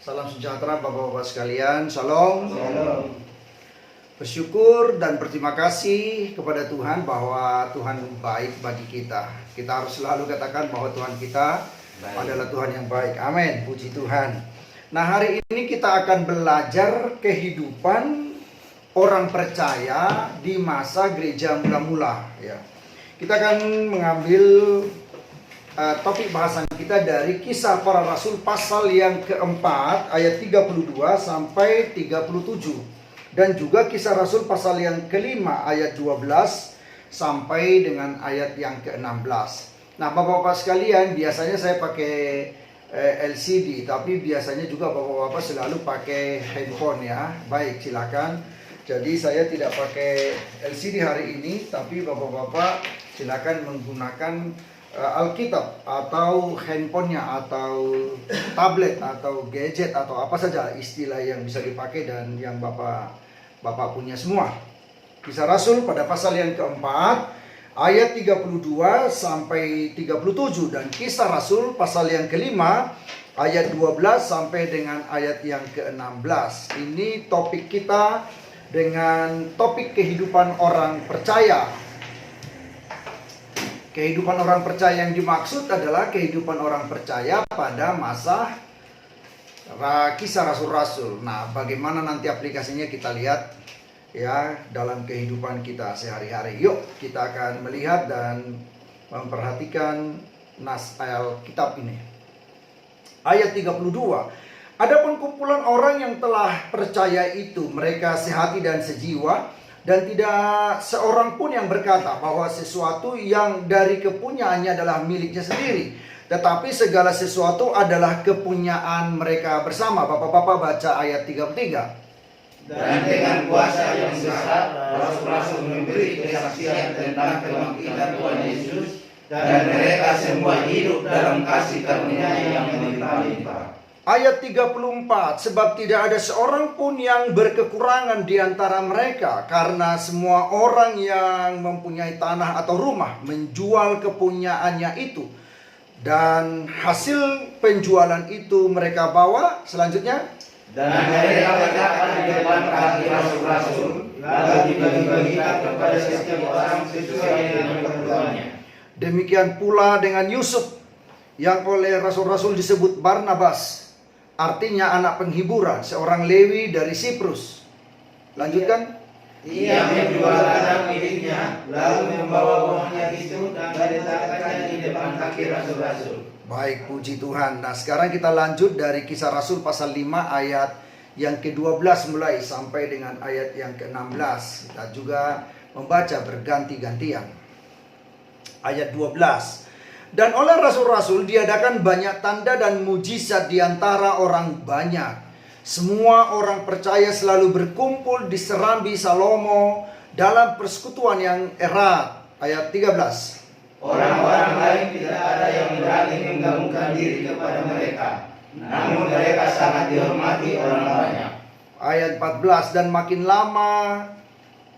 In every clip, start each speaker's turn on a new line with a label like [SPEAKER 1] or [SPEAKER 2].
[SPEAKER 1] Salam sejahtera Bapak-Bapak sekalian, Shalom.
[SPEAKER 2] Shalom.
[SPEAKER 1] Bersyukur dan berterima kasih kepada Tuhan bahwa Tuhan baik bagi kita. Kita harus selalu katakan bahwa Tuhan kita adalah Tuhan yang baik. Amin, puji Tuhan. Nah, hari ini kita akan belajar kehidupan orang percaya di masa gereja mula-mula, ya. Kita akan mengambil topik bahasan kita dari Kisah Para Rasul pasal yang keempat ayat 32 sampai 37, dan juga Kisah Rasul pasal yang kelima ayat 12 sampai dengan ayat yang ke-16. Nah, Bapak-bapak sekalian, biasanya saya pakai LCD, tapi biasanya juga Bapak-bapak selalu pakai handphone, ya. Baik, silakan. Jadi saya tidak pakai LCD hari ini, tapi Bapak-bapak silakan menggunakan Alkitab atau handphonenya atau tablet atau gadget atau apa saja istilah yang bisa dipakai dan yang Bapak punya semua. Kisah Rasul pada pasal yang keempat ayat 32 sampai 37, dan Kisah Rasul pasal yang kelima ayat 12 sampai dengan ayat yang ke-16. Ini topik kita dengan topik kehidupan orang percaya. Kehidupan orang percaya yang dimaksud adalah kehidupan orang percaya pada masa Kisah Rasul-Rasul. Nah, bagaimana nanti aplikasinya kita lihat, ya, dalam kehidupan kita sehari-hari. Yuk, kita akan melihat dan memperhatikan nas Alkitab ini. Ayat 32. Adapun kumpulan orang yang telah percaya itu, mereka sehati dan sejiwa, dan tidak seorang pun yang berkata bahwa sesuatu yang dari kepunyaannya adalah miliknya sendiri, tetapi segala sesuatu adalah kepunyaan mereka bersama. Bapak-bapak baca ayat 33.
[SPEAKER 2] Dan dengan kuasa yang besar, rasul-rasul memberi kesaksian tentang kebangkitan Tuhan Yesus, dan mereka semua hidup dalam kasih karunia yang melimpah-limpah.
[SPEAKER 1] Ayat 34, sebab tidak ada seorang pun yang berkekurangan di antara mereka, karena semua orang yang mempunyai tanah atau rumah menjual kepunyaannya itu, dan hasil penjualan itu mereka bawa. Selanjutnya,
[SPEAKER 2] dan mereka letakkan di depan kaki rasul-rasul, lalu dibagi-bagikan kepada setiap orang sesuai dengan keperluannya.
[SPEAKER 1] Demikian pula dengan Yusuf, yang oleh rasul-rasul disebut Barnabas, artinya anak penghiburan, seorang Lewi dari Siprus. Lanjutkan.
[SPEAKER 2] Ia menjual tanah miliknya, lalu membawa uangnya itu dan diletakkannya di depan kaki rasul-rasul.
[SPEAKER 1] Baik, puji Tuhan. Nah, sekarang kita lanjut dari Kisah Rasul pasal 5 ayat yang ke-12 mulai sampai dengan ayat yang ke-16. Kita juga membaca berganti-gantian. Ayat 12. Dan oleh rasul-rasul diadakan banyak tanda dan mujizat di antara orang banyak. Semua orang percaya selalu berkumpul di serambi Salomo dalam persekutuan yang erat. Ayat 13.
[SPEAKER 2] Orang-orang lain tidak ada yang berani menggabungkan diri kepada mereka, namun mereka sangat dihormati orang banyak.
[SPEAKER 1] Ayat 14. Dan makin lama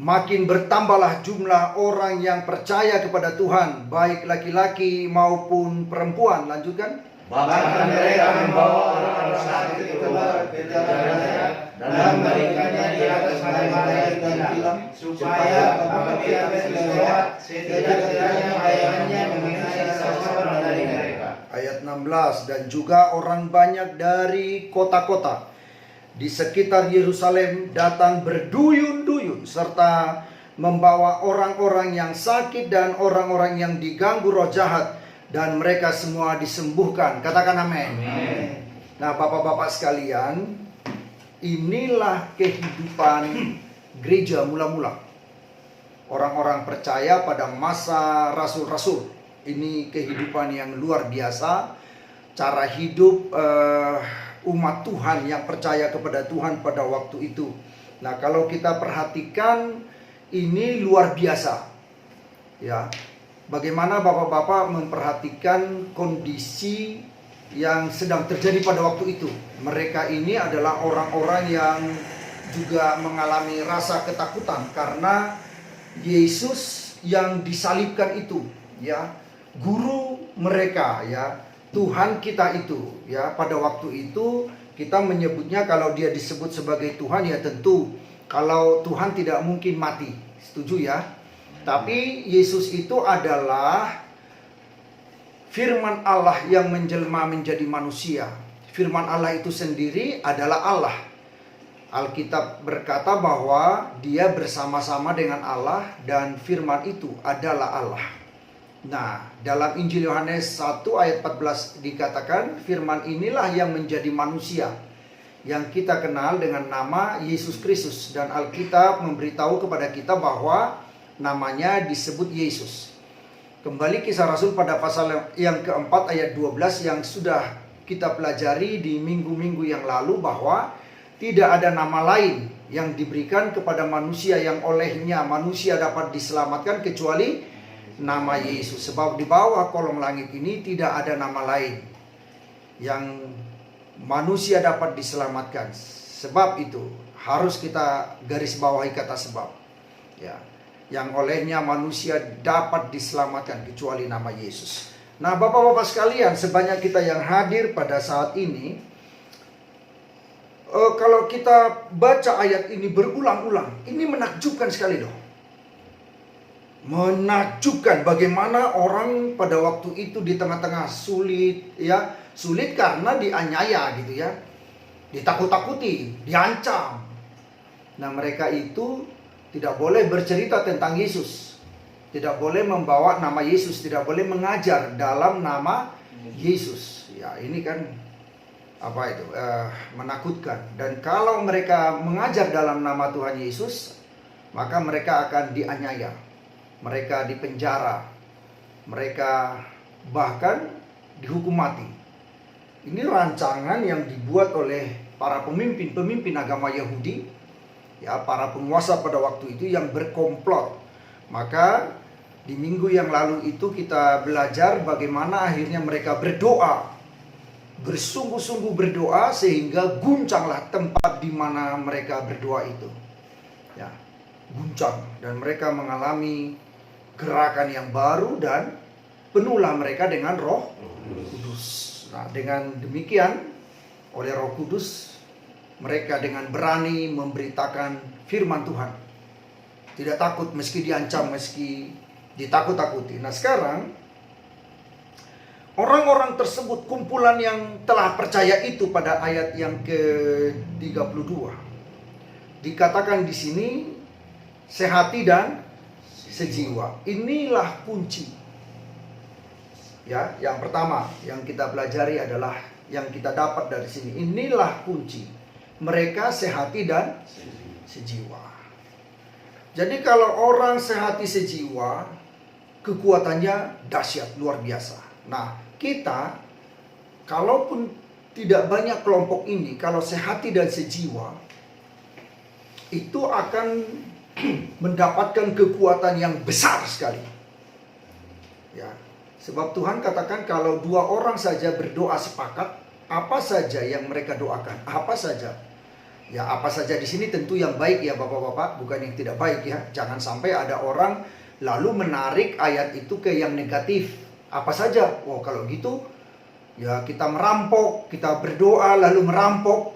[SPEAKER 1] makin bertambahlah jumlah orang yang percaya kepada Tuhan, baik laki-laki maupun perempuan. Lanjutkan.
[SPEAKER 2] Bahkan mereka membawa orang-orang sakit keluar ke jalan-jalan dan memberikannya di atas malaikat dan bilang, supaya apabila lewat, setidaknya bayangannya mengenai salah seorang dari mereka.
[SPEAKER 1] Ayat 16. Dan juga orang banyak dari kota-kota di sekitar Yerusalem datang berduyun-duyun, serta membawa orang-orang yang sakit dan orang-orang yang diganggu roh jahat, dan mereka semua disembuhkan. Katakan amin. Nah, bapak-bapak sekalian, inilah kehidupan gereja mula-mula. Orang-orang percaya pada masa rasul-rasul. Ini kehidupan yang luar biasa. Cara hidup umat Tuhan yang percaya kepada Tuhan pada waktu itu. Nah, kalau kita perhatikan, ini luar biasa, ya. Bagaimana bapak-bapak memperhatikan kondisi yang sedang terjadi pada waktu itu. Mereka ini adalah orang-orang yang juga mengalami rasa ketakutan karena Yesus yang disalibkan itu, ya, guru mereka, ya, Tuhan kita itu, ya. Pada waktu itu kita menyebutnya, kalau dia disebut sebagai Tuhan, ya tentu kalau Tuhan tidak mungkin mati, setuju ya. Tapi Yesus itu adalah firman Allah yang menjelma menjadi manusia. Firman Allah itu sendiri adalah Allah. Alkitab berkata bahwa dia bersama-sama dengan Allah dan firman itu adalah Allah. Nah, dalam Injil Yohanes 1 ayat 14 dikatakan firman inilah yang menjadi manusia, yang kita kenal dengan nama Yesus Kristus. Dan Alkitab memberitahu kepada kita bahwa namanya disebut Yesus. Kembali Kisah Rasul pada pasal yang keempat ayat 12 yang sudah kita pelajari di minggu-minggu yang lalu, bahwa tidak ada nama lain yang diberikan kepada manusia yang olehnya manusia dapat diselamatkan kecuali nama Yesus. Sebab di bawah kolong langit ini tidak ada nama lain yang manusia dapat diselamatkan. Sebab itu harus kita garis bawahi kata sebab, ya, yang olehnya manusia dapat diselamatkan kecuali nama Yesus. Nah, Bapak-bapak sekalian, sebanyak kita yang hadir pada saat ini, kalau kita baca ayat ini berulang-ulang, ini menakjubkan sekali loh. Menakjubkan bagaimana orang pada waktu itu di tengah-tengah sulit, ya, sulit karena dianiaya gitu ya, ditakut-takuti, diancam. Nah, mereka itu tidak boleh bercerita tentang Yesus, tidak boleh membawa nama Yesus, tidak boleh mengajar dalam nama Yesus. Ya, ini kan apa itu, menakutkan. Dan kalau mereka mengajar dalam nama Tuhan Yesus, maka mereka akan dianiaya, mereka dipenjara, mereka bahkan dihukum mati. Ini rancangan yang dibuat oleh para pemimpin agama Yahudi, ya, para penguasa pada waktu itu yang berkomplot. Maka di minggu yang lalu itu kita belajar bagaimana akhirnya mereka berdoa, bersungguh-sungguh berdoa, sehingga guncanglah tempat di mana mereka berdoa itu, ya, guncang, dan mereka mengalami gerakan yang baru dan penuhlah mereka dengan Roh Kudus. Nah, dengan demikian oleh Roh Kudus mereka dengan berani memberitakan firman Tuhan, tidak takut meski diancam, meski ditakut-takuti. Nah, sekarang orang-orang tersebut, kumpulan yang telah percaya itu, pada ayat yang ke-32 dikatakan di sini sehati dan sejiwa. Inilah kunci. Ya, yang pertama yang kita pelajari adalah yang kita dapat dari sini. Inilah kunci. Mereka sehati dan sejiwa. Jadi kalau orang sehati sejiwa, kekuatannya dahsyat, luar biasa. Nah, kita kalaupun tidak banyak kelompok ini, kalau sehati dan sejiwa, itu akan mendapatkan kekuatan yang besar sekali. Ya, sebab Tuhan katakan kalau dua orang saja berdoa sepakat, apa saja yang mereka doakan, apa saja. Ya, apa saja di sini tentu yang baik ya Bapak-bapak, bukan yang tidak baik ya. Jangan sampai ada orang lalu menarik ayat itu ke yang negatif. Apa saja? Oh, kalau gitu ya kita merampok, kita berdoa lalu merampok.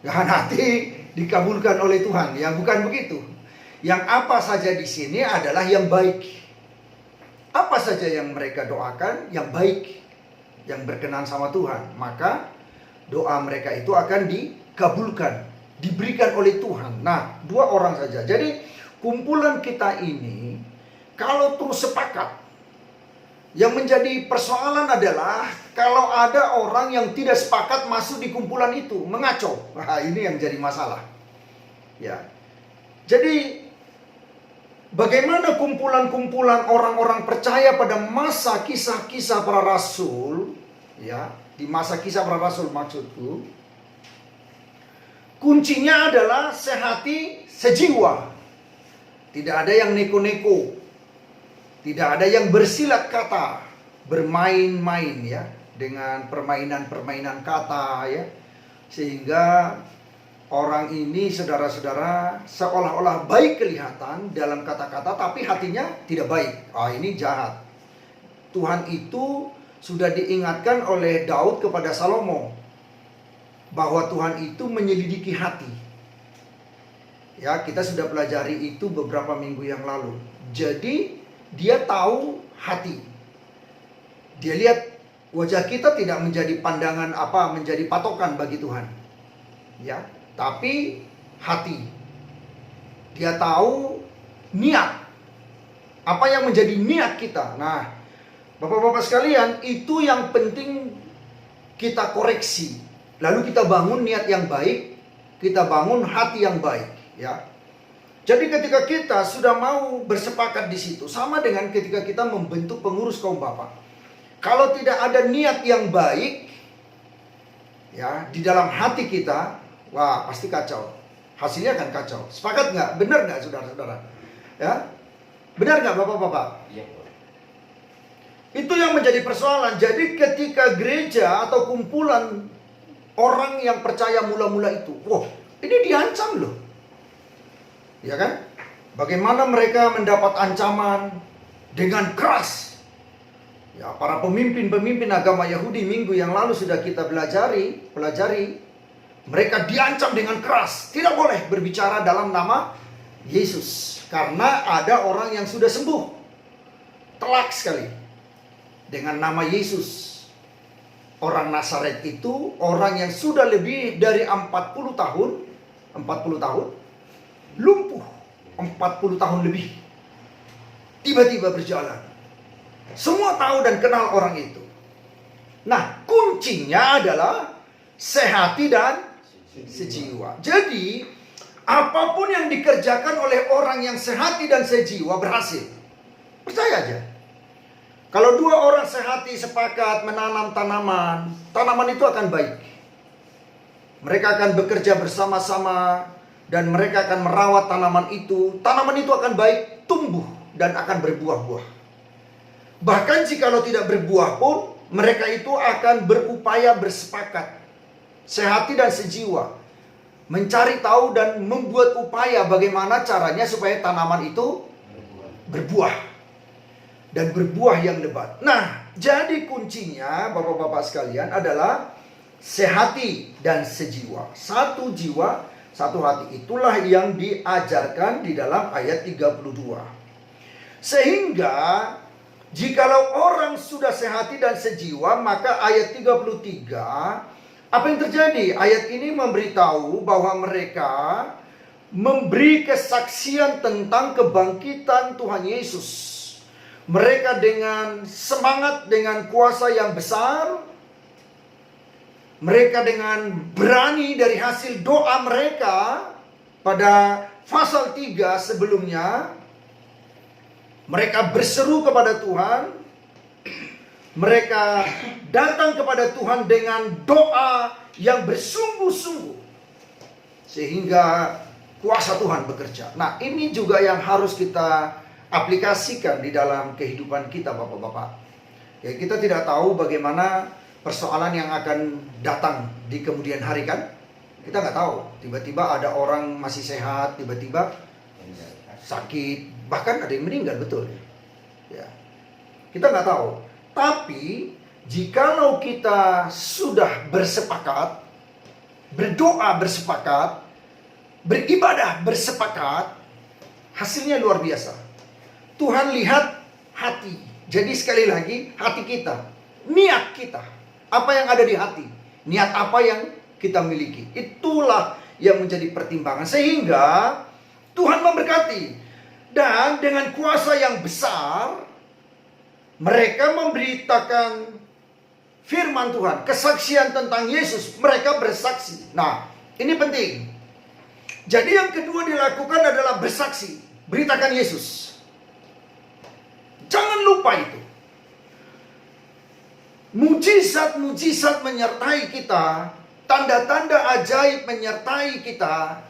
[SPEAKER 1] Ya, nanti dikabulkan oleh Tuhan. Ya, bukan begitu. Yang apa saja di sini adalah yang baik. Apa saja yang mereka doakan yang baik, yang berkenan sama Tuhan, maka doa mereka itu akan dikabulkan, diberikan oleh Tuhan. Nah, dua orang saja. Jadi kumpulan kita ini kalau terus sepakat, yang menjadi persoalan adalah kalau ada orang yang tidak sepakat masuk di kumpulan itu, mengacau. Nah, ini yang jadi masalah. Ya. Jadi bagaimana kumpulan-kumpulan orang-orang percaya pada masa kisah-kisah para rasul, ya, di masa kisah para rasul maksudku, kuncinya adalah sehati sejiwa. Tidak ada yang neko-neko, tidak ada yang bersilat kata, bermain-main ya dengan permainan-permainan kata ya. Sehingga orang ini saudara-saudara seolah-olah baik kelihatan dalam kata-kata tapi hatinya tidak baik. Ini jahat. Tuhan itu sudah diingatkan oleh Daud kepada Salomo bahwa Tuhan itu menyelidiki hati. Ya, kita sudah pelajari itu beberapa minggu yang lalu. Jadi dia tahu hati. Dia lihat wajah kita tidak menjadi pandangan menjadi patokan bagi Tuhan. Ya, tapi hati. Dia tahu niat. Apa yang menjadi niat kita. Nah, Bapak-bapak sekalian, itu yang penting kita koreksi. Lalu kita bangun niat yang baik, kita bangun hati yang baik, ya. Jadi ketika kita sudah mau bersepakat di situ, sama dengan ketika kita membentuk pengurus kaum bapak. Kalau tidak ada niat yang baik, ya, di dalam hati kita, wah pasti kacau. Hasilnya akan kacau. Sepakat nggak? Benar nggak, saudara-saudara? Ya, benar nggak, bapak-bapak?
[SPEAKER 2] Iya.
[SPEAKER 1] Itu yang menjadi persoalan. Jadi ketika gereja atau kumpulan orang yang percaya mula-mula itu, wah, ini diancam loh. Ya kan? Bagaimana mereka mendapat ancaman dengan keras. Ya, para pemimpin-pemimpin agama Yahudi minggu yang lalu sudah kita pelajari. Mereka diancam dengan keras. Tidak boleh berbicara dalam nama Yesus. Karena ada orang yang sudah sembuh. Telak sekali. Dengan nama Yesus. Orang Nazaret itu orang yang sudah lebih dari 40 tahun lumpuh 40 tahun lebih. Tiba-tiba berjalan. Semua tahu dan kenal orang itu. Nah, kuncinya adalah sehati dan sejiwa. Jadi, apapun yang dikerjakan oleh orang yang sehati dan sejiwa berhasil. Percaya aja. Kalau dua orang sehati sepakat menanam tanaman, tanaman itu akan baik. Mereka akan bekerja bersama-sama dan mereka akan merawat tanaman itu. Tanaman itu akan baik, tumbuh dan akan berbuah-buah. Bahkan jikalau tidak berbuah pun, mereka itu akan berupaya bersepakat. Sehati dan sejiwa. Mencari tahu dan membuat upaya bagaimana caranya supaya tanaman itu berbuah. Dan berbuah yang lebat. Nah, jadi kuncinya Bapak-bapak sekalian adalah sehati dan sejiwa. Satu jiwa, satu hati. Itulah yang diajarkan di dalam ayat 32. Sehingga jikalau orang sudah sehati dan sejiwa, maka ayat 33, apa yang terjadi? Ayat ini memberitahu bahwa mereka memberi kesaksian tentang kebangkitan Tuhan Yesus. Mereka dengan semangat, dengan kuasa yang besar. Mereka dengan berani dari hasil doa mereka pada pasal 3 sebelumnya. Mereka berseru kepada Tuhan. Mereka datang kepada Tuhan dengan doa yang bersungguh-sungguh. Sehingga kuasa Tuhan bekerja. Nah, ini juga yang harus kita aplikasikan di dalam kehidupan kita, Bapak-bapak. Ya, kita tidak tahu bagaimana persoalan yang akan datang di kemudian hari, kan? Kita nggak tahu. Tiba-tiba ada orang masih sehat, tiba-tiba sakit, bahkan ada yang meninggal, betul. Ya, kita nggak tahu. Tapi jikalau kita sudah bersepakat, berdoa bersepakat, beribadah bersepakat, hasilnya luar biasa. Tuhan lihat hati. Jadi sekali lagi, hati kita, niat kita, apa yang ada di hati, niat apa yang kita miliki, itulah yang menjadi pertimbangan. Sehingga Tuhan memberkati. Dan dengan kuasa yang besar, mereka memberitakan firman Tuhan, kesaksian tentang Yesus. Mereka bersaksi. Nah, ini penting. Jadi yang kedua dilakukan adalah bersaksi. Beritakan Yesus. Jangan lupa itu. Mujizat-mujizat menyertai kita. Tanda-tanda ajaib menyertai kita.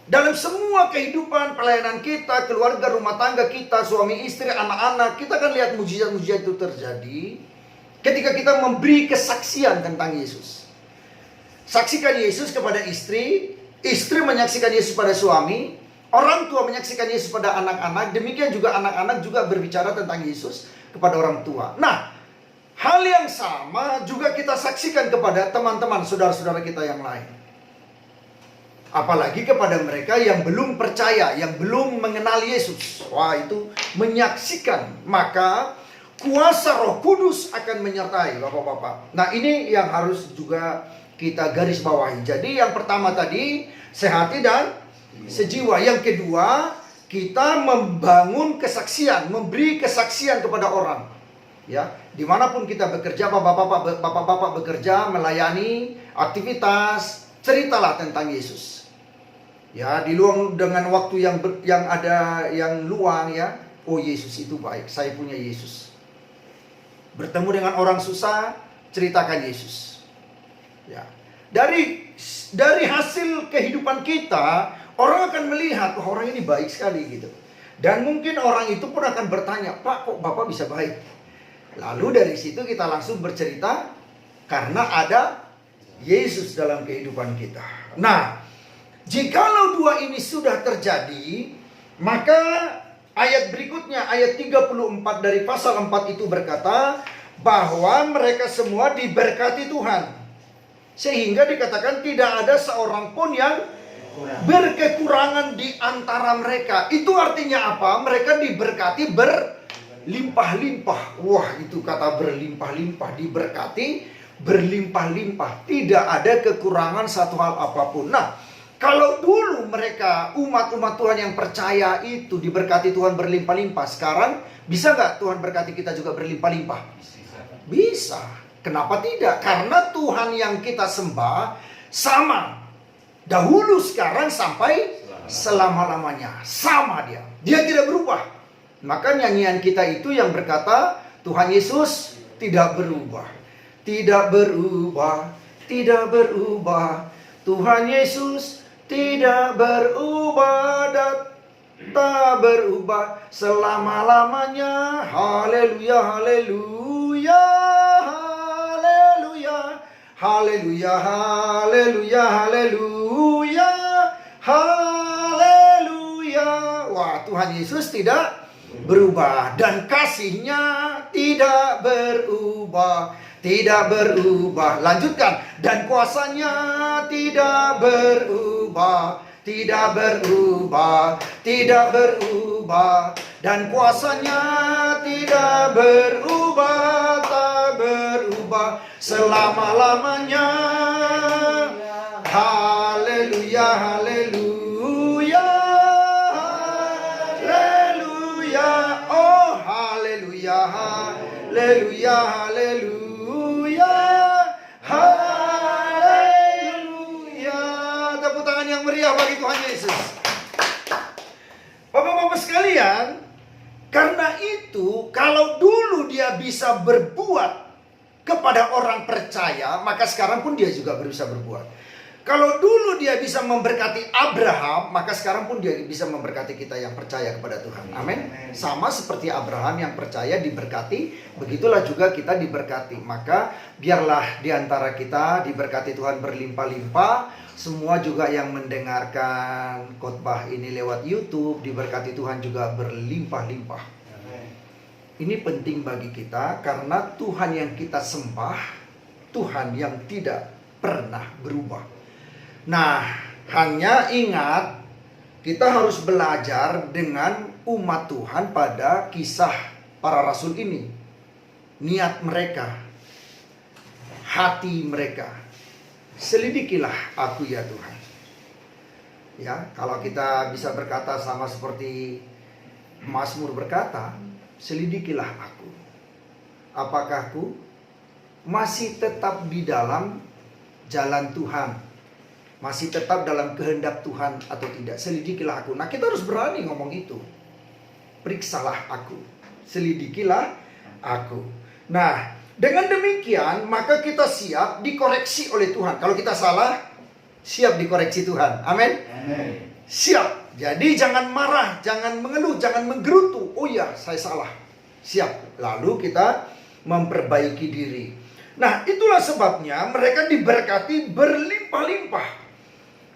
[SPEAKER 1] Dalam semua kehidupan, pelayanan kita, keluarga, rumah tangga kita, suami istri, anak-anak. Kita akan lihat mujizat-mujizat itu terjadi. ketika kita memberi kesaksian tentang Yesus. Saksikan Yesus kepada istri, istri menyaksikan Yesus pada suami, orang tua menyaksikan Yesus pada anak-anak, demikian juga anak-anak juga berbicara tentang Yesus kepada orang tua. Nah, hal yang sama juga kita saksikan kepada teman-teman, saudara-saudara kita yang lain. Apalagi kepada mereka yang belum percaya, yang belum mengenal Yesus. Wah, itu menyaksikan. Maka kuasa Roh Kudus akan menyertai Bapak-bapak. Nah, ini yang harus juga kita garis bawahi. Jadi yang pertama tadi, sehati dan sejiwa. Yang kedua, kita membangun kesaksian, memberi kesaksian kepada orang. Ya, dimanapun kita bekerja, bapak-bapak bekerja, melayani, aktivitas, ceritalah tentang Yesus. Ya, di luang dengan waktu yang ada yang luang ya. Oh, Yesus itu baik, saya punya Yesus. Bertemu dengan orang susah, ceritakan Yesus. Ya. Dari hasil kehidupan kita, orang akan melihat, oh, orang ini baik sekali gitu. Dan mungkin orang itu pun akan bertanya, Pak, kok Bapak bisa baik? Lalu dari situ kita langsung bercerita karena ada Yesus dalam kehidupan kita. Nah, jikalau dua ini sudah terjadi, maka ayat berikutnya, ayat 34 dari pasal 4 itu berkata bahwa mereka semua diberkati Tuhan. Sehingga dikatakan tidak ada seorang pun yang berkekurangan di antara mereka. Itu artinya apa? Mereka diberkati berlimpah-limpah. Wah, itu kata berlimpah-limpah. Diberkati berlimpah-limpah. Tidak ada kekurangan satu hal apapun. Nah, kalau dulu mereka umat-umat Tuhan yang percaya itu diberkati Tuhan berlimpah-limpah, sekarang bisa nggak Tuhan berkati kita juga berlimpah-limpah? Bisa. Kenapa tidak? Karena Tuhan yang kita sembah sama. Dahulu, sekarang, sampai selama-lamanya. Sama dia. Dia tidak berubah. Maka nyanyian kita itu yang berkata, Tuhan Yesus tidak berubah. Tidak berubah. Tidak berubah. Tuhan Yesus tidak berubah dan tak berubah selama-lamanya. Haleluya, haleluya, haleluya, haleluya, haleluya, haleluya, haleluya. Wah, Tuhan Yesus tidak berubah dan kasih-Nya tidak berubah. Tidak berubah. Lanjutkan. Dan kuasanya tidak berubah. Tidak berubah. Tidak berubah. Dan kuasanya tidak berubah. Tak berubah selama-lamanya. Haleluya, haleluya, haleluya. Oh, haleluya, haleluya, haleluya. Haleluya. Tepuk tangan yang meriah bagi Tuhan Yesus. Bapak-bapak sekalian, karena itu kalau dulu dia bisa berbuat kepada orang percaya, maka sekarang pun dia juga bisa berbuat. Kalau dulu dia bisa memberkati Abraham, maka sekarang pun dia bisa memberkati kita yang percaya kepada Tuhan. Amin. Sama seperti Abraham yang percaya diberkati, begitulah juga kita diberkati. Maka biarlah di antara kita diberkati Tuhan berlimpah-limpah. Semua juga yang mendengarkan khotbah ini lewat YouTube, diberkati Tuhan juga berlimpah-limpah. Ini penting bagi kita karena Tuhan yang kita sembah, Tuhan yang tidak pernah berubah. Nah, hanya ingat kita harus belajar dengan umat Tuhan pada kisah para rasul ini. Niat mereka, hati mereka. Selidikilah aku ya Tuhan. Ya, kalau kita bisa berkata sama seperti Mazmur berkata, selidikilah aku. Apakah aku masih tetap di dalam jalan Tuhan? Masih tetap dalam kehendak Tuhan atau tidak? Selidikilah aku. Nah, kita harus berani ngomong itu. Periksalah aku. Selidikilah aku. Nah, dengan demikian maka kita siap dikoreksi oleh Tuhan. Kalau kita salah, siap dikoreksi Tuhan. Amin. Siap. Jadi jangan marah, jangan mengeluh, jangan menggerutu. Oh ya, saya salah. Siap. Lalu kita memperbaiki diri. Nah, itulah sebabnya mereka diberkati berlimpah-limpah.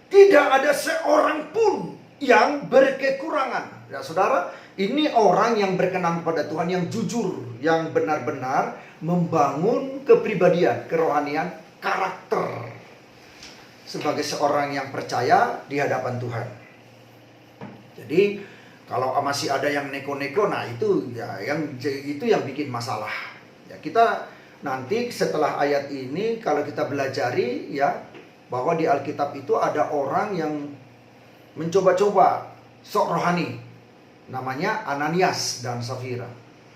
[SPEAKER 1] Tidak ada seorang pun yang berkekurangan. Ya, saudara, ini orang yang berkenan kepada Tuhan, yang jujur, yang benar-benar membangun kepribadian, kerohanian, karakter sebagai seorang yang percaya di hadapan Tuhan. Jadi kalau masih ada yang neko-neko, nah itu yang bikin masalah. Ya, kita nanti setelah ayat ini kalau kita belajari ya bahwa di Alkitab itu ada orang yang mencoba-coba sok rohani, namanya Ananias dan Safira.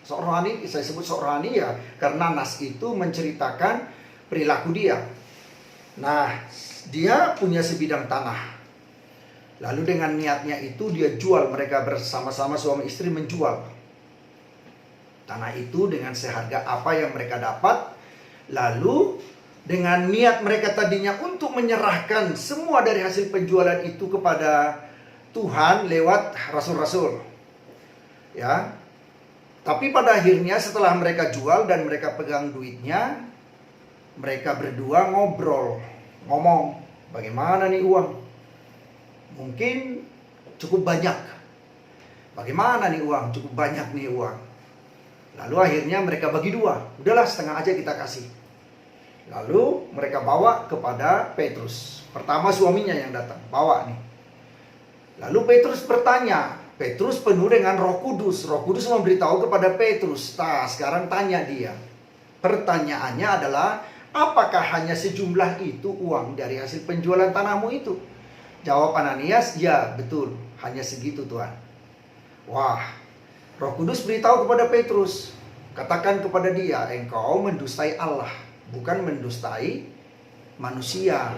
[SPEAKER 1] Sok rohani, saya sebut sok rohani ya karena nas itu menceritakan perilaku dia. Nah, dia punya sebidang tanah. Lalu dengan niatnya itu dia jual, mereka bersama-sama suami istri menjual tanah itu dengan seharga apa yang mereka dapat. Lalu dengan niat mereka tadinya untuk menyerahkan semua dari hasil penjualan itu kepada Tuhan lewat rasul-rasul. Ya. Tapi pada akhirnya setelah mereka jual dan mereka pegang duitnya, mereka berdua ngomong, bagaimana nih uang? Mungkin cukup banyak. Bagaimana nih uang? Cukup banyak nih uang. Lalu akhirnya mereka bagi dua. Udahlah, setengah aja kita kasih. Lalu mereka bawa kepada Petrus. Pertama suaminya yang datang, bawa nih. Lalu Petrus bertanya. Petrus penuh dengan Roh Kudus. Roh Kudus memberitahu kepada Petrus. Nah, sekarang tanya dia. Pertanyaannya adalah, apakah hanya sejumlah itu uang dari hasil penjualan tanahmu itu? Jawab Ananias, ya betul, hanya segitu Tuhan. Wah, Roh Kudus beritahu kepada Petrus, katakan kepada dia, engkau mendustai Allah, bukan mendustai manusia.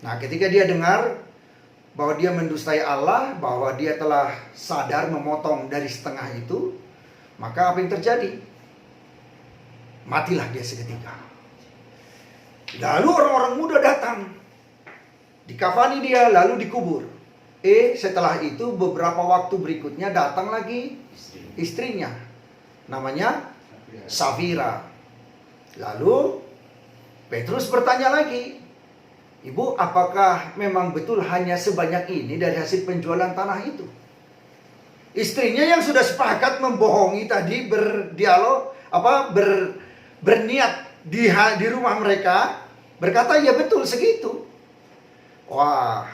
[SPEAKER 1] Nah, ketika dia dengar bahwa dia mendustai Allah, bahwa dia telah sadar memotong dari setengah itu, maka apa yang terjadi? Matilah dia seketika. Lalu orang-orang muda datang, dikafani dia, lalu dikubur. Setelah itu beberapa waktu berikutnya datang lagi istrinya, namanya Safira. Lalu Petrus bertanya lagi, Ibu, apakah memang betul hanya sebanyak ini dari hasil penjualan tanah itu? Istrinya yang sudah sepakat membohongi tadi, berdialog, berniat di rumah mereka, berkata, ya betul segitu. Wah,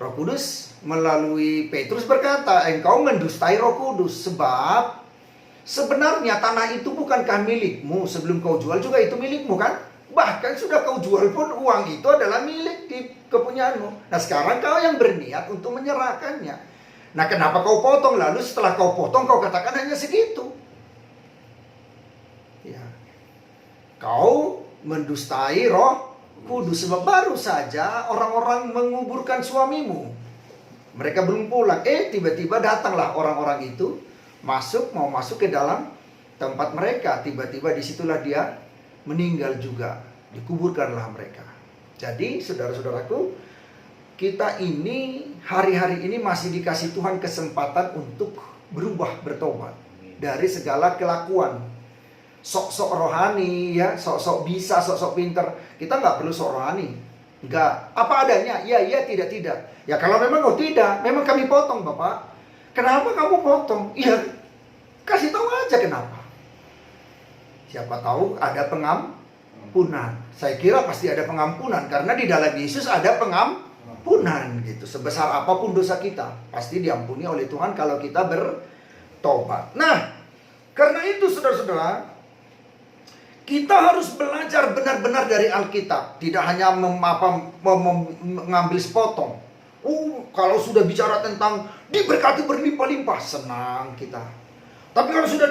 [SPEAKER 1] Roh Kudus melalui Petrus berkata, engkau mendustai Roh Kudus, sebab sebenarnya tanah itu bukankah milikmu? Sebelum kau jual juga itu milikmu kan? Bahkan sudah kau jual pun uang itu adalah milik di kepunyaanmu. Nah, sekarang kau yang berniat untuk menyerahkannya. Nah, kenapa kau potong? Lalu setelah kau potong, kau katakan hanya segitu. Ya. Kau mendustai Roh Kudus, sebab baru saja orang-orang menguburkan suamimu. Mereka belum pulang. Tiba-tiba datanglah orang-orang itu, mau masuk ke dalam tempat mereka. Tiba-tiba disitulah dia meninggal juga. Dikuburkanlah mereka. Jadi saudara-saudaraku, kita ini hari-hari ini masih dikasih Tuhan kesempatan untuk berubah, bertobat dari segala kelakuan sok-sok rohani, ya, sok-sok bisa, sok-sok pinter. Kita nggak perlu sok rohani, nggak, apa adanya, ya, tidak. Ya kalau memang tidak, memang kami potong Bapak. Kenapa kamu potong? Ya kasih tahu aja kenapa. Siapa tahu ada pengampunan. Saya kira pasti ada pengampunan, karena di dalam Yesus ada pengampunan gitu. Sebesar apapun dosa kita pasti diampuni oleh Tuhan kalau kita bertobat. Nah, karena itu saudara-saudara, kita harus belajar benar-benar dari Alkitab. Tidak hanya mengambil sepotong. Kalau sudah bicara tentang diberkati berlimpah-limpah, senang kita. Tapi kalau sudah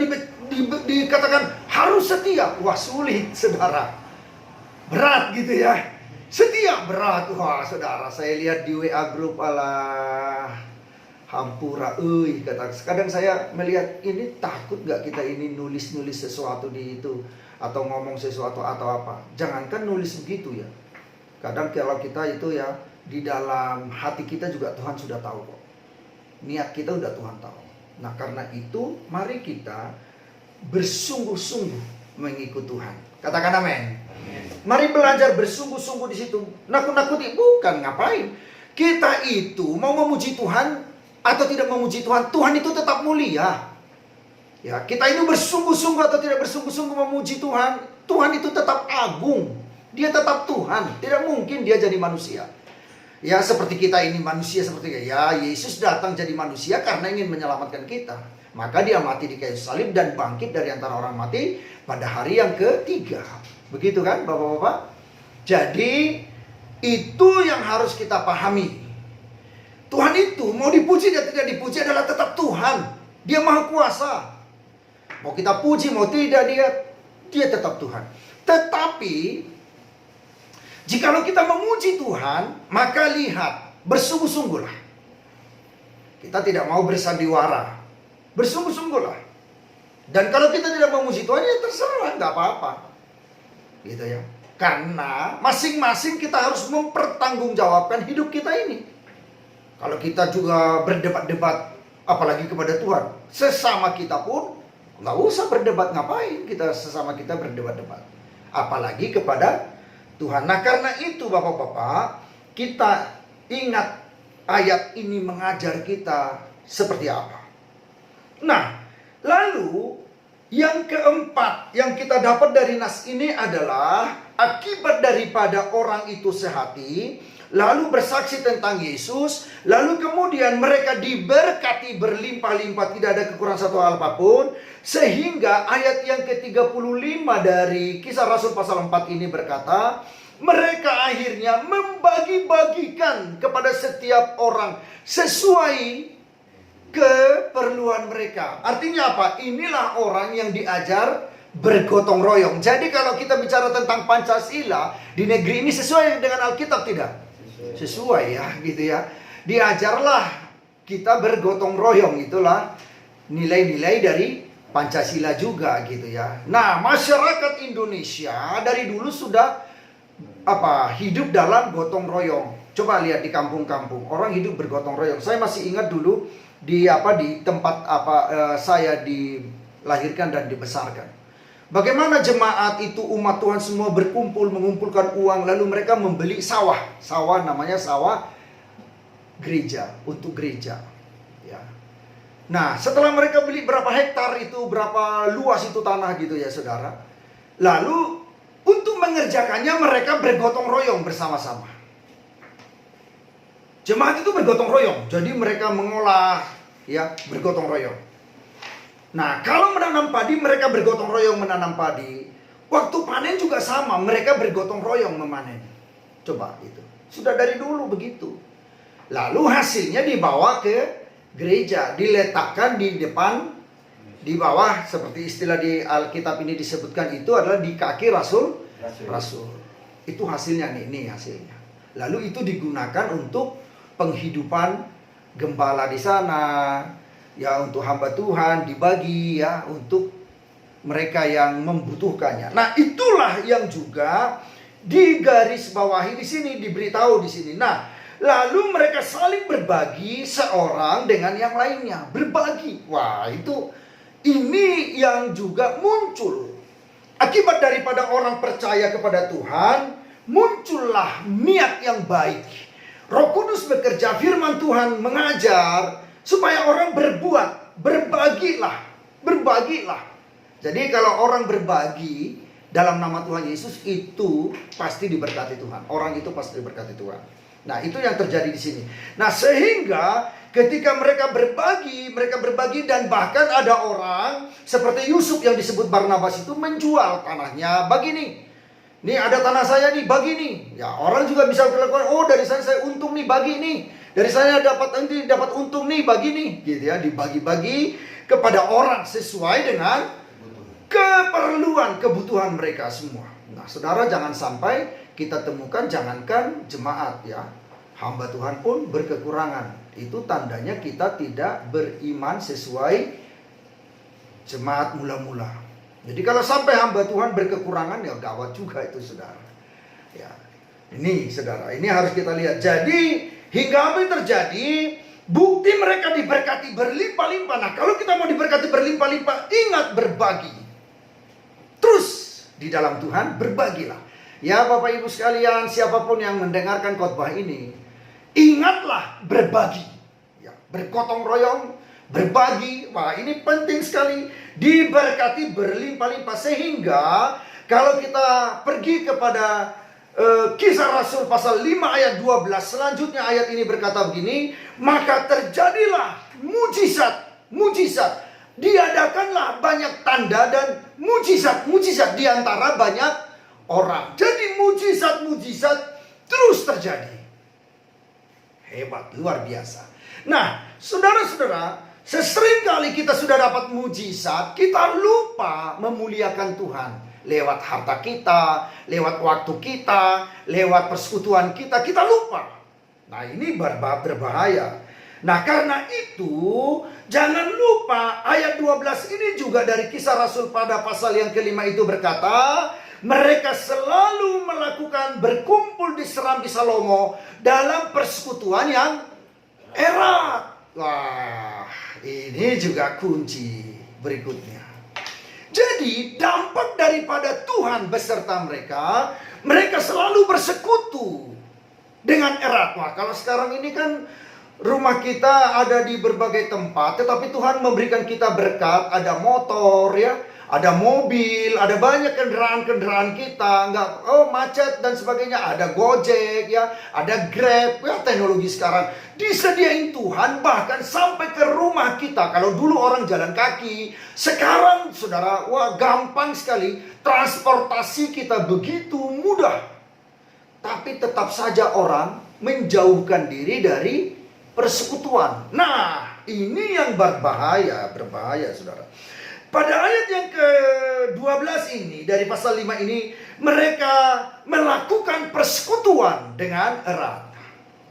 [SPEAKER 1] dikatakan harus setia, wah sulit saudara. Berat gitu ya. Setia berat. Wah saudara, saya lihat di WA grup hampura, kadang saya melihat ini takut gak kita ini nulis sesuatu di itu, atau ngomong sesuatu atau apa. Jangankan nulis begitu ya. Kadang kalau kita itu ya, di dalam hati kita juga Tuhan sudah tahu kok. Niat kita udah Tuhan tahu. Nah karena itu mari kita bersungguh-sungguh mengikut Tuhan. Katakan amin. Mari belajar bersungguh-sungguh di situ. Nakut-nakuti bukan ngapain. Kita itu mau memuji Tuhan atau tidak memuji Tuhan, Tuhan itu tetap mulia. Ya, kita itu bersungguh-sungguh atau tidak bersungguh-sungguh memuji Tuhan, Tuhan itu tetap agung. Dia tetap Tuhan. Tidak mungkin dia jadi manusia. Ya, seperti kita ini manusia seperti ya, Yesus datang jadi manusia karena ingin menyelamatkan kita. Maka dia mati di kayu salib dan bangkit dari antara orang mati pada hari yang ketiga. Begitu kan Bapak-bapak? Jadi itu yang harus kita pahami. Tuhan itu mau dipuji dan tidak dipuji adalah tetap Tuhan. Dia maha kuasa. Mau kita puji mau tidak, dia tetap Tuhan. Tetapi jikalau kita memuji Tuhan, maka lihat, bersungguh-sungguhlah. Kita tidak mau bersandiwara. Bersungguh-sungguhlah. Dan kalau kita tidak memuji Tuhan, ya terserah, nggak apa-apa. Gitu ya. Karena masing-masing kita harus mempertanggungjawabkan hidup kita ini. Kalau kita juga berdebat-debat, apalagi kepada Tuhan, sesama kita pun nggak usah berdebat, ngapain kita sesama kita berdebat-debat. Apalagi kepada Tuhan. Nah karena itu Bapak-bapak, kita ingat ayat ini mengajar kita seperti apa. Nah, lalu yang keempat yang kita dapat dari nas ini adalah akibat daripada orang itu sehati, lalu bersaksi tentang Yesus, lalu kemudian mereka diberkati berlimpah-limpah, tidak ada kekurangan satu hal apapun, sehingga ayat yang ke-35 dari Kisah Rasul pasal 4 ini berkata, mereka akhirnya membagi-bagikan kepada setiap orang sesuai keperluan mereka. Artinya apa? Inilah orang yang diajar bergotong royong. Jadi kalau kita bicara tentang Pancasila di negeri ini sesuai dengan Alkitab tidak? Sesuai ya, gitu ya. Diajarlah kita bergotong royong, itulah nilai-nilai dari Pancasila juga gitu ya. Nah, masyarakat Indonesia dari dulu sudah hidup dalam gotong royong. Coba lihat di kampung-kampung, orang hidup bergotong royong. Saya masih ingat dulu di tempat saya dilahirkan dan dibesarkan. Bagaimana jemaat itu, umat Tuhan semua berkumpul mengumpulkan uang, lalu mereka membeli sawah. Sawah namanya sawah gereja, untuk gereja. Ya. Nah, setelah mereka beli berapa hektar itu, berapa luas itu tanah gitu ya saudara. Lalu untuk mengerjakannya mereka bergotong royong bersama-sama. Jemaat itu bergotong royong, jadi mereka mengolah, ya, bergotong royong. Nah, kalau menanam padi, mereka bergotong royong menanam padi. Waktu panen juga sama, mereka bergotong royong memanen. Coba itu, sudah dari dulu begitu. Lalu hasilnya dibawa ke gereja, diletakkan di depan, di bawah, seperti istilah di Alkitab ini disebutkan itu adalah di kaki Rasul. Itu hasilnya nih hasilnya. Lalu itu digunakan untuk penghidupan gembala di sana, ya, untuk hamba Tuhan dibagi ya untuk mereka yang membutuhkannya. Nah, itulah yang juga digarisbawahi di sini, diberitahu di sini. Nah, lalu mereka saling berbagi seorang dengan yang lainnya, berbagi. Wah, ini yang juga muncul akibat daripada orang percaya kepada Tuhan, muncullah niat yang baik. Roh Kudus bekerja, firman Tuhan mengajar supaya orang berbuat, berbagilah. Jadi kalau orang berbagi dalam nama Tuhan Yesus itu pasti diberkati Tuhan. Orang itu pasti diberkati Tuhan. Nah, itu yang terjadi di sini. Nah, sehingga ketika mereka berbagi dan bahkan ada orang seperti Yusuf yang disebut Barnabas itu menjual tanahnya, bagi nih. Nih ada tanah saya nih, bagi nih. Ya, orang juga bisa melakukan, oh dari sana saya untung nih, bagi nih. Dari sana dapat untung nih, bagi nih. Gitu ya, dibagi-bagi kepada orang sesuai dengan keperluan, kebutuhan mereka semua. Nah, saudara, jangan sampai kita temukan, jangankan jemaat ya, hamba Tuhan pun berkekurangan. Itu tandanya kita tidak beriman sesuai jemaat mula-mula. Jadi kalau sampai hamba Tuhan berkekurangan, ya gawat juga itu saudara. Ya, ini saudara, ini harus kita lihat. Jadi hingga apa yang terjadi? Bukti mereka diberkati berlimpah-limpah. Nah, kalau kita mau diberkati berlimpah-limpah, ingat berbagi. Terus di dalam Tuhan berbagilah. Ya Bapak Ibu sekalian, siapapun yang mendengarkan khotbah ini, ingatlah berbagi. Ya, bergotong royong, berbagi. Wah, ini penting sekali. Diberkati berlimpah-limpah. Sehingga kalau kita pergi kepada Kisah Rasul pasal 5 ayat 12, selanjutnya ayat ini berkata begini, maka terjadilah mujizat. Diadakanlah banyak tanda dan mujizat di antara banyak orang. Jadi mujizat terus terjadi. Hebat, luar biasa. Nah, saudara-saudara, seseringkali kita sudah dapat mujizat, kita lupa memuliakan Tuhan. Lewat harta kita, lewat waktu kita, lewat persekutuan kita lupa. Nah, ini berbahaya. Nah, karena itu jangan lupa ayat 12 ini juga dari Kisah Rasul pada pasal yang kelima itu berkata, mereka selalu melakukan berkumpul di Serambi Salomo dalam persekutuan yang erat. Wah, ini juga kunci berikutnya. Jadi dampak daripada Tuhan beserta mereka selalu bersekutu dengan erat. Wah, kalau sekarang ini kan rumah kita ada di berbagai tempat, tetapi Tuhan memberikan kita berkat, ada motor ya, ada mobil, ada banyak kendaraan kita, macet dan sebagainya, ada Gojek ya, ada Grab ya, teknologi sekarang disediain Tuhan bahkan sampai ke rumah kita. Kalau dulu orang jalan kaki, sekarang saudara, wah gampang sekali, transportasi kita begitu mudah. Tapi tetap saja orang menjauhkan diri dari persekutuan. Nah, ini yang berbahaya saudara. Pada ayat yang ke-12 ini, dari pasal 5 ini, mereka melakukan persekutuan dengan erat.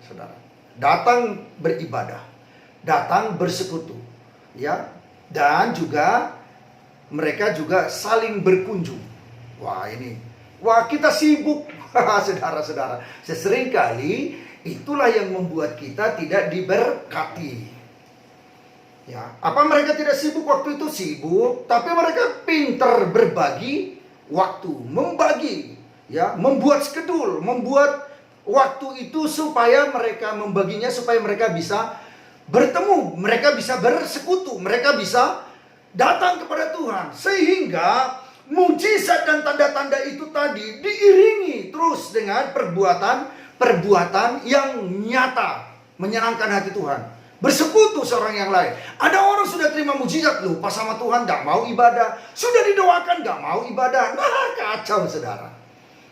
[SPEAKER 1] Saudara, datang beribadah, datang bersekutu, ya, dan juga mereka juga saling berkunjung. Wah, kita sibuk, saudara-saudara. Seseringkali itulah yang membuat kita tidak diberkati. Ya, apa mereka tidak sibuk waktu itu? Sibuk, tapi mereka pintar berbagi waktu, membagi, ya, membuat skedul, membuat waktu itu supaya mereka membaginya, supaya mereka bisa bertemu, mereka bisa bersekutu, mereka bisa datang kepada Tuhan, sehingga mujizat dan tanda-tanda itu tadi diiringi terus dengan perbuatan yang nyata, menyenangkan hati Tuhan. Bersekutu seorang yang lain. Ada orang sudah terima mujizat, lupa sama Tuhan, gak mau ibadah. Sudah didoakan, gak mau ibadah. Nah, kacau saudara.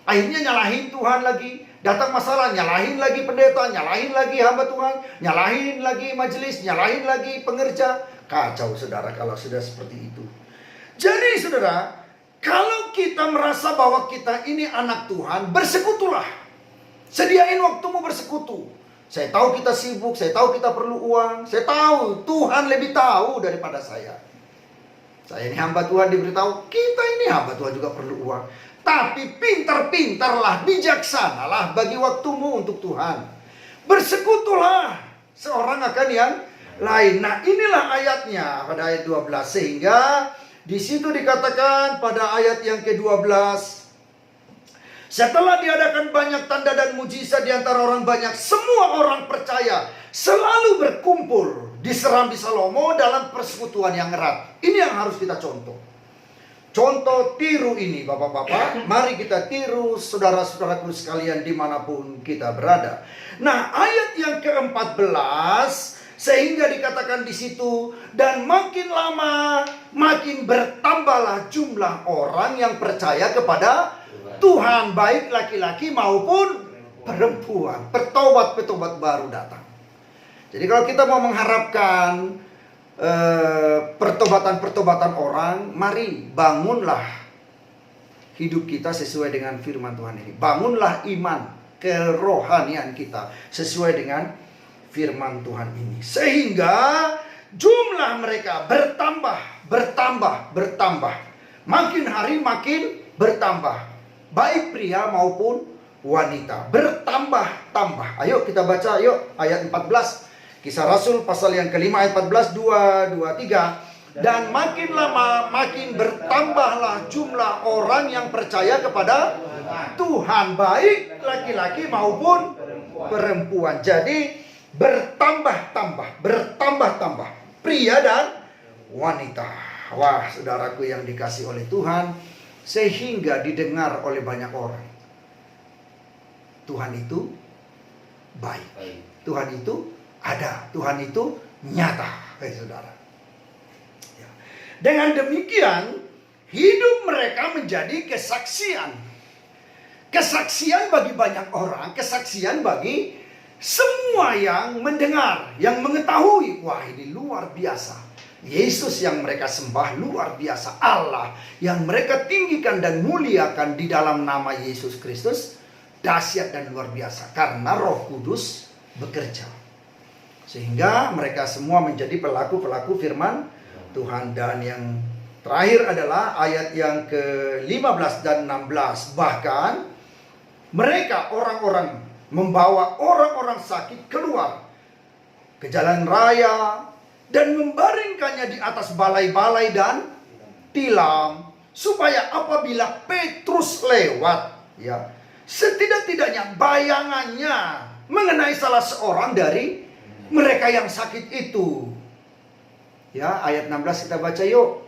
[SPEAKER 1] Akhirnya nyalahin Tuhan lagi. Datang masalah, nyalahin lagi pendeta, nyalahin lagi hamba Tuhan, nyalahin lagi majelis, nyalahin lagi pengerja. Kacau saudara kalau sudah seperti itu. Jadi saudara, kalau kita merasa bahwa kita ini anak Tuhan, bersekutulah. Sediain waktumu bersekutu. Saya tahu kita sibuk, saya tahu kita perlu uang, saya tahu Tuhan lebih tahu daripada saya. Saya ini hamba Tuhan diberitahu, kita ini hamba Tuhan juga perlu uang. Tapi pintar-pintarlah, bijaksanalah bagi waktumu untuk Tuhan. Bersekutulah seorang akan yang lain. Nah, inilah ayatnya pada ayat 12. Sehingga di situ dikatakan pada ayat yang ke-12, setelah diadakan banyak tanda dan mujizat di antara orang banyak, semua orang percaya selalu berkumpul di Serambi Salomo dalam persekutuan yang erat. Ini yang harus kita contoh. Contoh tiru ini bapak-bapak, mari kita tiru saudara-saudaraku sekalian dimanapun kita berada. Nah, ayat yang ke-14, sehingga dikatakan di situ, dan makin lama makin bertambahlah jumlah orang yang percaya kepada Tuhan, baik laki-laki maupun perempuan. Petobat-petobat baru datang. Jadi kalau kita mau mengharapkan pertobatan-pertobatan orang, mari bangunlah hidup kita sesuai dengan firman Tuhan ini. Bangunlah iman, kerohanian kita sesuai dengan firman Tuhan ini. Sehingga jumlah mereka bertambah. Makin hari makin bertambah. Baik pria maupun wanita, bertambah-tambah. Ayo kita baca, ayat 14. Kisah Rasul pasal yang kelima ayat 14, 2, 2, 3. Dan makin lama makin bertambahlah jumlah orang yang percaya kepada Tuhan, baik laki-laki maupun perempuan. Jadi bertambah-tambah pria dan wanita. Wah, saudaraku yang dikasih oleh Tuhan, sehingga didengar oleh banyak orang, Tuhan itu baik, Tuhan itu ada, Tuhan itu nyata, saudara. Ya. Dengan demikian, hidup mereka menjadi kesaksian. Kesaksian bagi banyak orang, kesaksian bagi semua yang mendengar, yang mengetahui. Wah, ini luar biasa. Yesus yang mereka sembah luar biasa. Allah yang mereka tinggikan dan muliakan di dalam nama Yesus Kristus dahsyat dan luar biasa. Karena Roh Kudus bekerja. Sehingga mereka semua menjadi pelaku-pelaku firman Tuhan. Dan yang terakhir adalah ayat yang ke-15 dan 16. Bahkan mereka orang-orang membawa orang-orang sakit keluar ke jalan raya dan membaringkannya di atas balai-balai dan tilam, supaya apabila Petrus lewat, ya, setidak-tidaknya bayangannya mengenai salah seorang dari mereka yang sakit itu. Ya, ayat 16 kita baca yuk.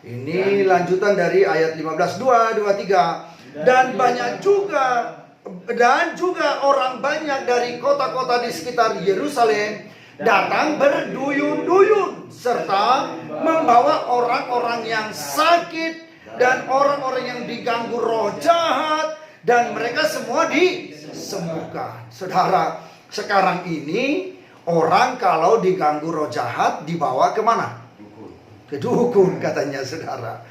[SPEAKER 1] Ini lanjutan dari ayat 15, 2, 2, 3. Dan juga orang banyak dari kota-kota di sekitar Yerusalem datang berduyun-duyun serta membawa orang-orang yang sakit dan orang-orang yang diganggu roh jahat, dan mereka semua disembuhkan. Saudara, sekarang ini orang kalau diganggu roh jahat dibawa kemana? Ke dukun katanya, saudara.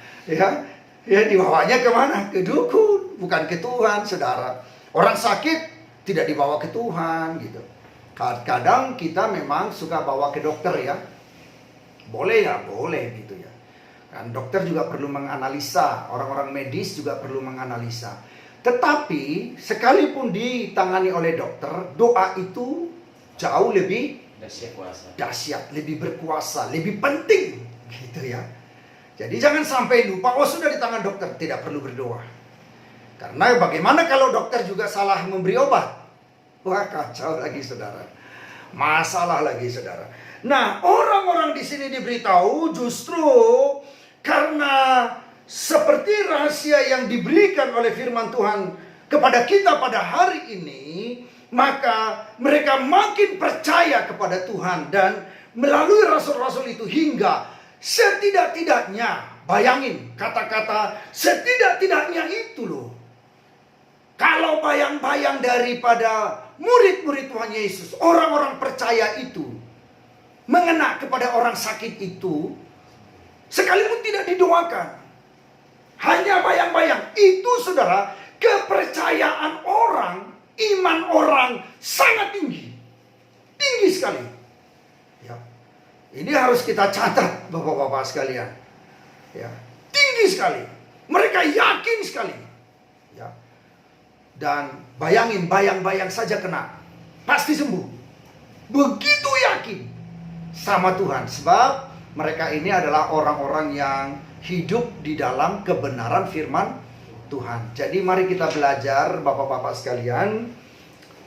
[SPEAKER 1] Ya, dibawanya kemana? Ke dukun, bukan ke Tuhan, saudara. Orang sakit tidak dibawa ke Tuhan gitu. Kadang kita memang suka bawa ke dokter ya. Boleh ya, boleh gitu ya. Kan dokter juga perlu menganalisa, orang-orang medis juga perlu menganalisa. Tetapi sekalipun ditangani oleh dokter, doa itu jauh lebih dahsyat, lebih berkuasa, lebih penting gitu ya. Jadi jangan sampai lupa, oh sudah di tangan dokter, tidak perlu berdoa. Karena bagaimana kalau dokter juga salah memberi obat? Wah, kacau lagi saudara. Masalah lagi saudara. Nah, orang-orang di sini diberitahu justru karena seperti rahasia yang diberikan oleh firman Tuhan kepada kita pada hari ini, maka mereka makin percaya kepada Tuhan. Dan melalui rasul-rasul itu hingga setidak-tidaknya, bayangin kata-kata setidak-tidaknya itu loh. Kalau bayang-bayang daripada murid-murid Tuhan Yesus, orang-orang percaya itu mengena kepada orang sakit itu, sekalipun tidak didoakan, hanya bayang-bayang, itu saudara, kepercayaan orang, iman orang sangat tinggi. Tinggi sekali. Ya. Ini harus kita catat Bapak-bapak sekalian. Ya. Tinggi sekali. Mereka yakin sekali. Ya. Dan bayangin, bayang-bayang saja kena, pasti sembuh. Begitu yakin sama Tuhan. Sebab mereka ini adalah orang-orang yang hidup di dalam kebenaran firman Tuhan. Jadi mari kita belajar Bapak-bapak sekalian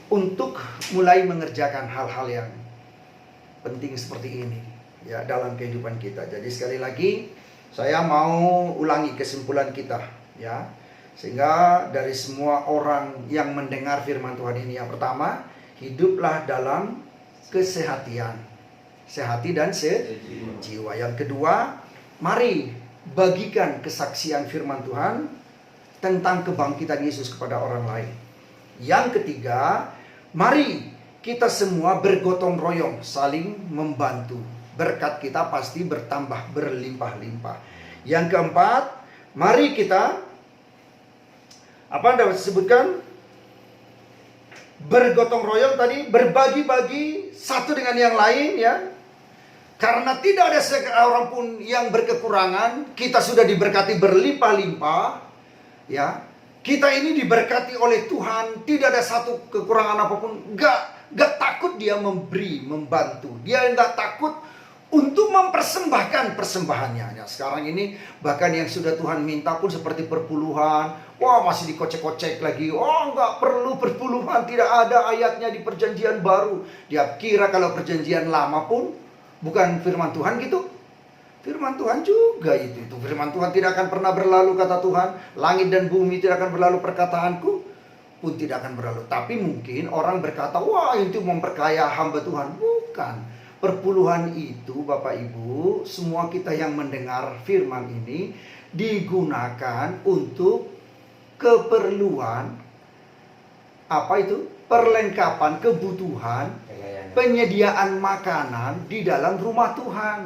[SPEAKER 1] untuk mulai mengerjakan hal-hal yang penting seperti ini ya dalam kehidupan kita. Jadi sekali lagi saya mau ulangi kesimpulan kita ya. Sehingga dari semua orang yang mendengar firman Tuhan ini, yang pertama, hiduplah dalam kesehatian, sehati dan sejiwa. Yang kedua, mari bagikan kesaksian firman Tuhan tentang kebangkitan Yesus kepada orang lain. Yang ketiga, mari kita semua bergotong royong, saling membantu. Berkat kita pasti bertambah berlimpah-limpah. Yang keempat, mari kita apa Anda sebutkan? Bergotong royong tadi, berbagi-bagi satu dengan yang lain ya. Karena tidak ada seorang pun yang berkekurangan, kita sudah diberkati berlimpah-limpah ya. Kita ini diberkati oleh Tuhan, tidak ada satu kekurangan apapun, enggak. gak takut dia memberi, membantu. Dia gak takut untuk mempersembahkan persembahannya. Ya, sekarang ini bahkan yang sudah Tuhan minta pun seperti perpuluhan. Wah, masih dikocek-kocek lagi. Oh, nggak perlu perpuluhan. Tidak ada ayatnya di perjanjian baru. Dia kira kalau perjanjian lama pun bukan firman Tuhan gitu. Firman Tuhan juga itu. Firman Tuhan tidak akan pernah berlalu, kata Tuhan. Langit dan bumi tidak akan berlalu, perkataanku pun tidak akan berlalu. Tapi mungkin orang berkata, wah itu memperkaya hamba Tuhan. Bukan. Perpuluhan itu Bapak Ibu, semua kita yang mendengar firman ini digunakan untuk keperluan, apa itu? Perlengkapan kebutuhan, penyediaan makanan di dalam rumah Tuhan.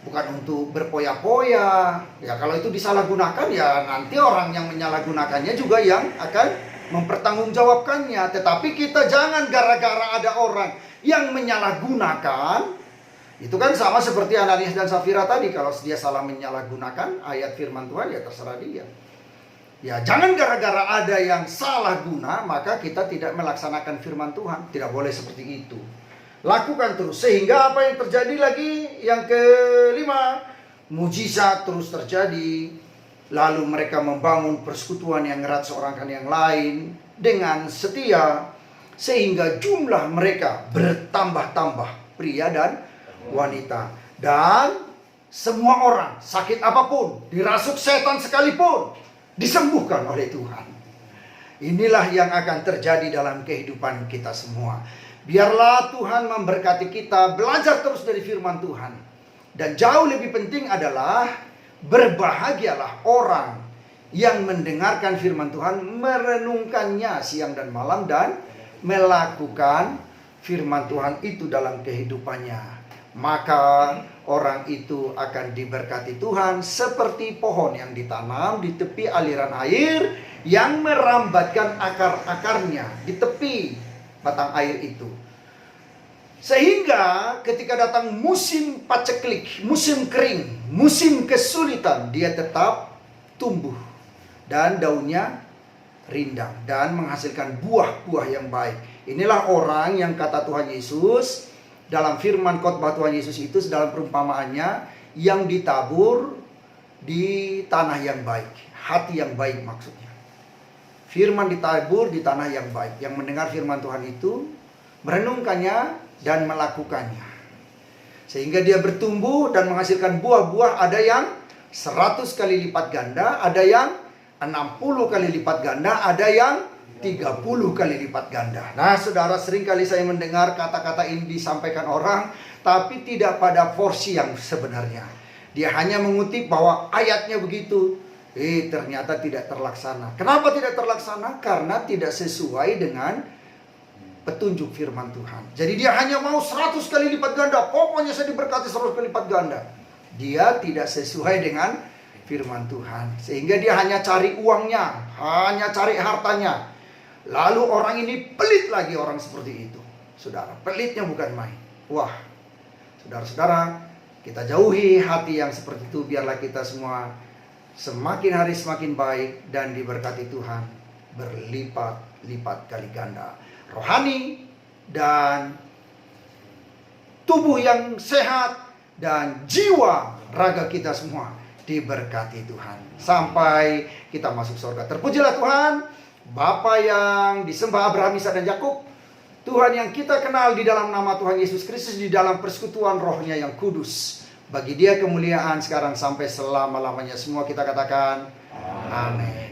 [SPEAKER 1] Bukan untuk berpoya-poya. Ya kalau itu disalahgunakan, ya nanti orang yang menyalahgunakannya juga yang akan mempertanggungjawabkannya. Tetapi kita jangan gara-gara ada orang yang menyalahgunakan. Itu kan sama seperti Ananias dan Safira tadi. Kalau dia salah menyalahgunakan ayat firman Tuhan, ya terserah dia. Ya jangan gara-gara ada yang salah guna maka kita tidak melaksanakan firman Tuhan. Tidak boleh seperti itu. Lakukan terus. Sehingga apa yang terjadi lagi? Yang kelima, mujizat terus terjadi. Lalu mereka membangun persekutuan yang erat seorang dengan yang lain dengan setia, sehingga jumlah mereka bertambah-tambah, pria dan wanita. Dan semua orang, sakit apapun, dirasuk setan sekalipun, disembuhkan oleh Tuhan. Inilah yang akan terjadi dalam kehidupan kita semua. Biarlah Tuhan memberkati kita, belajar terus dari firman Tuhan. Dan jauh lebih penting adalah berbahagialah orang yang mendengarkan firman Tuhan, merenungkannya siang dan malam, dan melakukan firman Tuhan itu dalam kehidupannya. Maka orang itu akan diberkati Tuhan seperti pohon yang ditanam di tepi aliran air, yang merambatkan akar-akarnya di tepi batang air itu. Sehingga ketika datang musim paceklik, musim kering, musim kesulitan, dia tetap tumbuh dan daunnya rindang dan menghasilkan buah-buah yang baik. Inilah orang yang kata Tuhan Yesus dalam firman khotbah Tuhan Yesus itu, dalam perumpamaannya, yang ditabur di tanah yang baik, hati yang baik maksudnya. Firman ditabur di tanah yang baik, yang mendengar firman Tuhan itu, merenungkannya dan melakukannya, sehingga dia bertumbuh dan menghasilkan buah-buah. Ada yang 100 kali lipat ganda, ada yang 60 kali lipat ganda, ada yang 30 kali lipat ganda. Nah saudara, seringkali saya mendengar kata-kata ini disampaikan orang, tapi tidak pada porsi yang sebenarnya. Dia hanya mengutip bahwa ayatnya begitu, ternyata tidak terlaksana. Kenapa tidak terlaksana? Karena tidak sesuai dengan petunjuk firman Tuhan. Jadi dia hanya mau 100 kali lipat ganda. Pokoknya saya diberkati 100 kali lipat ganda. Dia tidak sesuai dengan firman Tuhan. Sehingga dia hanya cari uangnya, hanya cari hartanya. Lalu orang ini pelit lagi, orang seperti itu. Saudara, pelitnya bukan main. Wah, saudara-saudara, kita jauhi hati yang seperti itu. Biarlah kita semua semakin hari semakin baik dan diberkati Tuhan berlipat-lipat kali ganda. Rohani dan tubuh yang sehat dan jiwa raga kita semua diberkati Tuhan sampai kita masuk surga. Terpujilah Tuhan, Bapa yang disembah Abraham, Ishak dan Yakub, Tuhan yang kita kenal di dalam nama Tuhan Yesus Kristus, di dalam persekutuan Roh-Nya yang kudus. Bagi Dia kemuliaan sekarang sampai selama-lamanya. Semua kita katakan amin.